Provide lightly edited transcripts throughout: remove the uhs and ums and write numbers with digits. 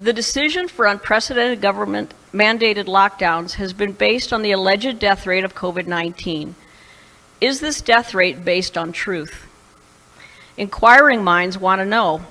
The decision for unprecedented government-mandated lockdowns has been based on the alleged death rate of COVID-19. Is this death rate based on truth? Inquiring minds want to know,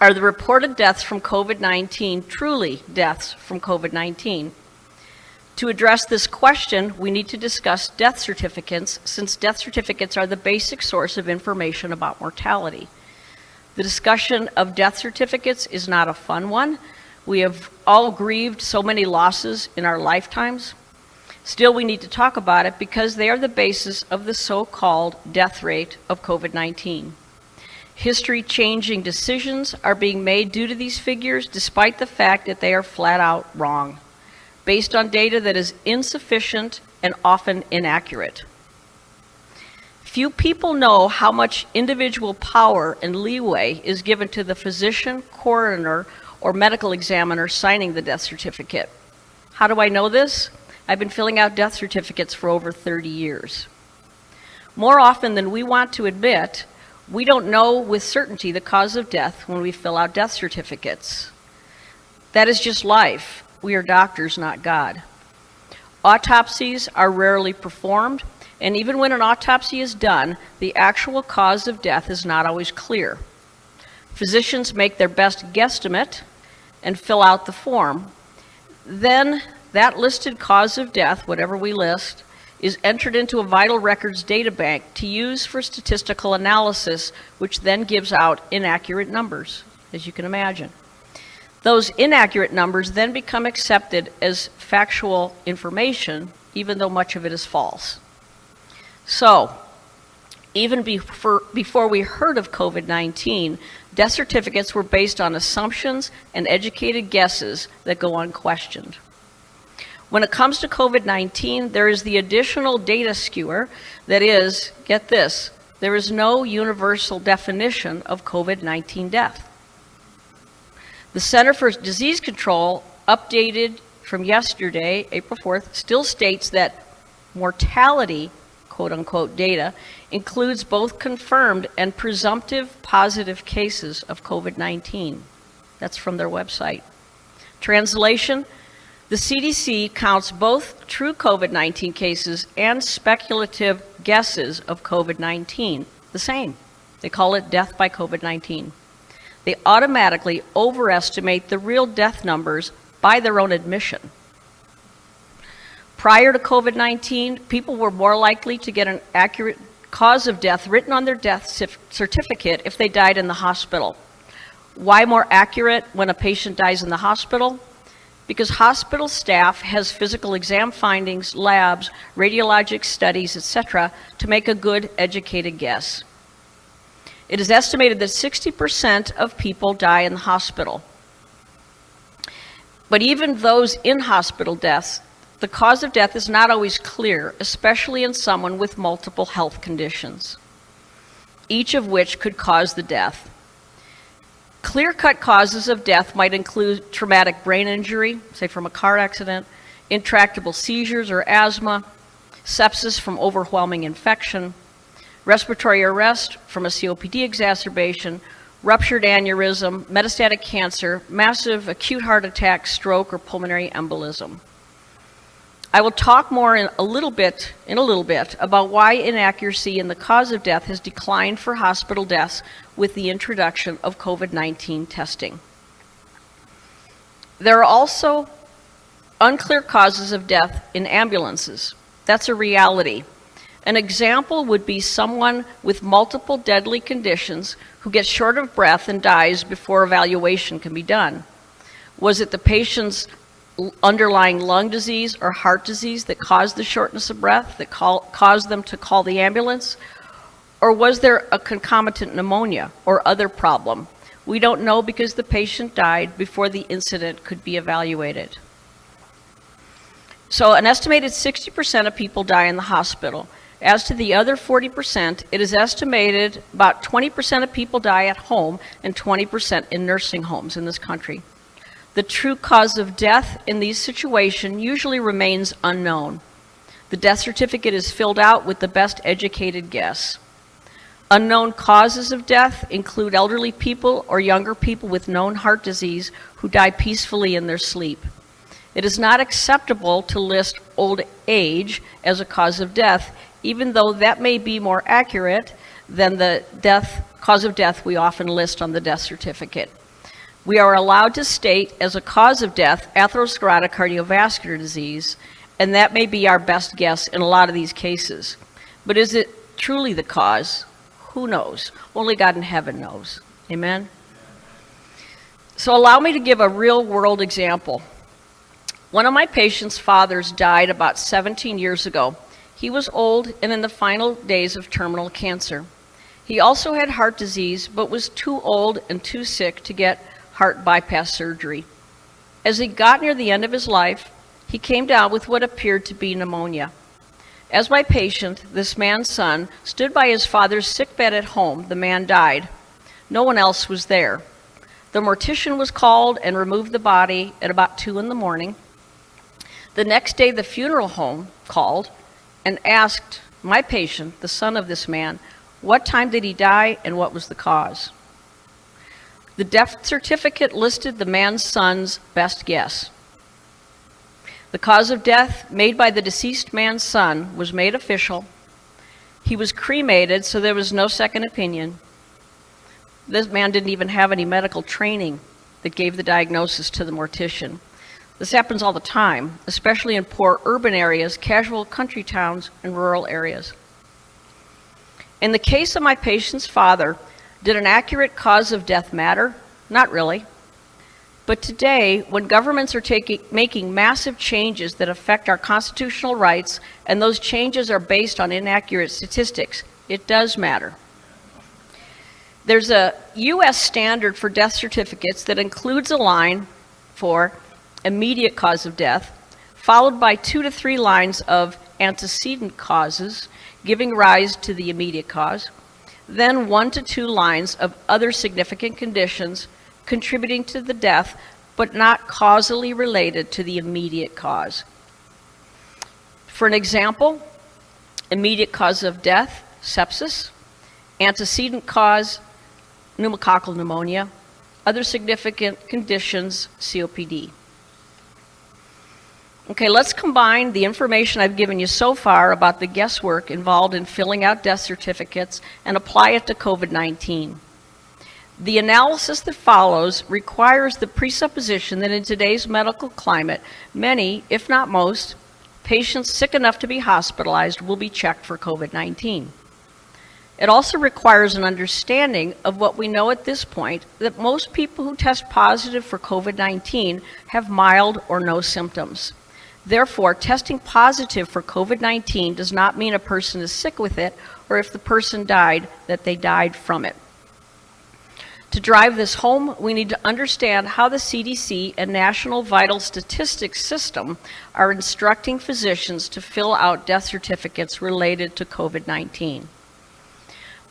are the reported deaths from COVID-19 truly deaths from COVID-19? To address this question, we need to discuss death certificates, since death certificates are the basic source of information about mortality. The discussion of death certificates is not a fun one. We have all grieved so many losses in our lifetimes. Still, we need to talk about it because they are the basis of the so-called death rate of COVID-19. History-changing decisions are being made due to these figures, despite the fact that they are flat out wrong, based on data that is insufficient and often inaccurate. Few people know how much individual power and leeway is given to the physician, coroner, or medical examiner signing the death certificate. How do I know this? I've been filling out death certificates for over 30 years. More often than we want to admit, we don't know with certainty the cause of death when we fill out death certificates. That is just life. We are doctors, not God. Autopsies are rarely performed, and even when an autopsy is done, the actual cause of death is not always clear. Physicians make their best guesstimate and fill out the form. Then that listed cause of death, whatever we list, is entered into a vital records data bank to use for statistical analysis, which then gives out inaccurate numbers, as you can imagine. Those inaccurate numbers then become accepted as factual information, even though much of it is false. So, even before we heard of COVID-19, death certificates were based on assumptions and educated guesses that go unquestioned. When it comes to COVID-19, there is the additional data skewer that is, get this, there is no universal definition of COVID-19 death. The Center for Disease Control, updated from yesterday, April 4th, still states that mortality, quote-unquote, data includes both confirmed and presumptive positive cases of COVID-19. That's from their website. Translation, the CDC counts both true COVID-19 cases and speculative guesses of COVID-19 the same. They call it death by COVID-19. They automatically overestimate the real death numbers by their own admission. Prior to COVID-19, people were more likely to get an accurate cause of death written on their death certificate if they died in the hospital. Why more accurate when a patient dies in the hospital? Because hospital staff has physical exam findings, labs, radiologic studies, etc., to make a good, educated guess. It is estimated that 60% of people die in the hospital. But even those in hospital deaths, the cause of death is not always clear, especially in someone with multiple health conditions, each of which could cause the death. Clear-cut causes of death might include traumatic brain injury, say from a car accident, intractable seizures or asthma, sepsis from overwhelming infection, respiratory arrest from a COPD exacerbation, ruptured aneurysm, metastatic cancer, massive acute heart attack, stroke, or pulmonary embolism. I will talk more in a little bit about why inaccuracy in the cause of death has declined for hospital deaths with the introduction of COVID-19 testing. There are also unclear causes of death in ambulances. That's a reality. An example would be someone with multiple deadly conditions who gets short of breath and dies before evaluation can be done. Was it the patient's underlying lung disease or heart disease that caused the shortness of breath, that caused them to call the ambulance? Or was there a concomitant pneumonia or other problem? We don't know because the patient died before the incident could be evaluated. So an estimated 60% of people die in the hospital. As to the other 40%, it is estimated about 20% of people die at home and 20% in nursing homes in this country. The true cause of death in these situations usually remains unknown. The death certificate is filled out with the best educated guess. Unknown causes of death include elderly people or younger people with known heart disease who die peacefully in their sleep. It is not acceptable to list old age as a cause of death, even though that may be more accurate than the cause of death we often list on the death certificate. We are allowed to state as a cause of death atherosclerotic cardiovascular disease, and that may be our best guess in a lot of these cases. But is it truly the cause? Who knows? Only God in heaven knows. Amen? So allow me to give a real-world example. One of my patient's fathers died about 17 years ago. He was old and in the final days of terminal cancer. He also had heart disease, but was too old and too sick to get heart bypass surgery. As he got near the end of his life, he came down with what appeared to be pneumonia. As my patient, this man's son, stood by his father's sickbed at home, the man died. No one else was there. The mortician was called and removed the body at about 2 in the morning. The next day, the funeral home called and asked my patient, the son of this man, what time did he die and what was the cause? The death certificate listed the man's son's best guess. The cause of death made by the deceased man's son was made official. He was cremated, so there was no second opinion. This man didn't even have any medical training that gave the diagnosis to the mortician. This happens all the time, especially in poor urban areas, casual country towns, and rural areas. In the case of my patient's father, did an accurate cause of death matter? Not really. But today, when governments are making massive changes that affect our constitutional rights, and those changes are based on inaccurate statistics, it does matter. There's a U.S. standard for death certificates that includes a line for immediate cause of death, followed by 2 to 3 lines of antecedent causes, giving rise to the immediate cause, then 1 to 2 lines of other significant conditions contributing to the death, but not causally related to the immediate cause. For an example, immediate cause of death, sepsis, antecedent cause, pneumococcal pneumonia, other significant conditions, COPD. Okay, let's combine the information I've given you so far about the guesswork involved in filling out death certificates and apply it to COVID-19. The analysis that follows requires the presupposition that in today's medical climate, many, if not most, patients sick enough to be hospitalized will be checked for COVID-19. It also requires an understanding of what we know at this point, that most people who test positive for COVID-19 have mild or no symptoms. Therefore, testing positive for COVID-19 does not mean a person is sick with it, or if the person died, that they died from it. To drive this home, we need to understand how the CDC and National Vital Statistics System are instructing physicians to fill out death certificates related to COVID-19.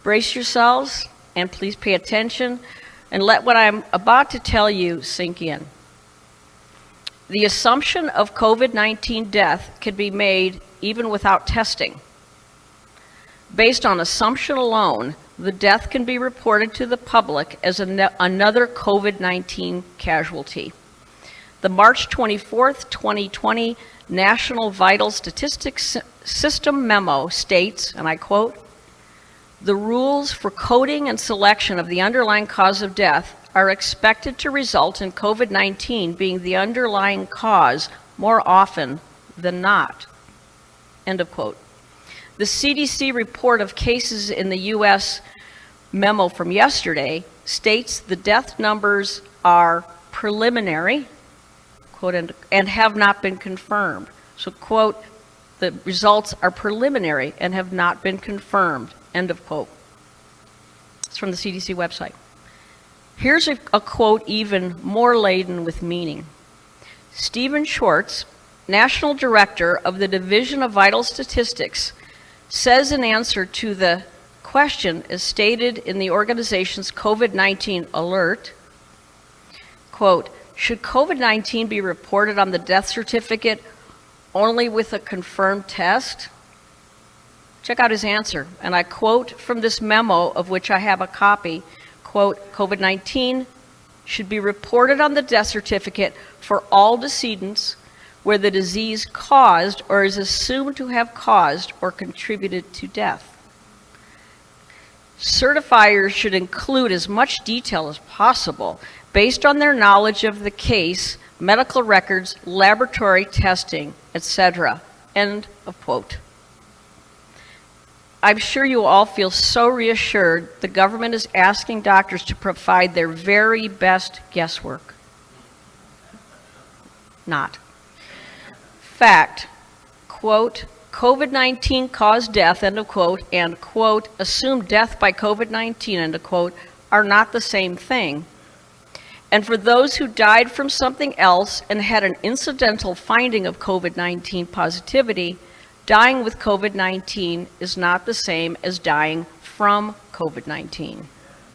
Brace yourselves, and please pay attention, and let what I'm about to tell you sink in. The assumption of COVID-19 death can be made even without testing. Based on assumption alone, the death can be reported to the public as another COVID-19 casualty. The March 24th, 2020 National Vital Statistics System memo states, and I quote, "The rules for coding and selection of the underlying cause of death are expected to result in COVID-19 being the underlying cause more often than not." End of quote. The CDC report of cases in the U.S. memo from yesterday states the death numbers are preliminary, quote, and have not been confirmed. So, quote, the results are preliminary and have not been confirmed, end of quote. It's from the CDC website. Here's a quote even more laden with meaning. Stephen Schwartz, National Director of the Division of Vital Statistics, says in answer to the question as stated in the organization's COVID-19 alert, quote, "Should COVID-19 be reported on the death certificate only with a confirmed test?" Check out his answer, and I quote from this memo, of which I have a copy, quote, "COVID-19 should be reported on the death certificate for all decedents where the disease caused or is assumed to have caused or contributed to death. Certifiers should include as much detail as possible based on their knowledge of the case, medical records, laboratory testing, etc." End of quote. I'm sure you all feel so reassured the government is asking doctors to provide their very best guesswork. Not. Fact, quote, "COVID-19 caused death," end of quote, and, quote, "assumed death by COVID-19," end of quote, are not the same thing. And for those who died from something else and had an incidental finding of COVID-19 positivity, dying with COVID-19 is not the same as dying from COVID-19.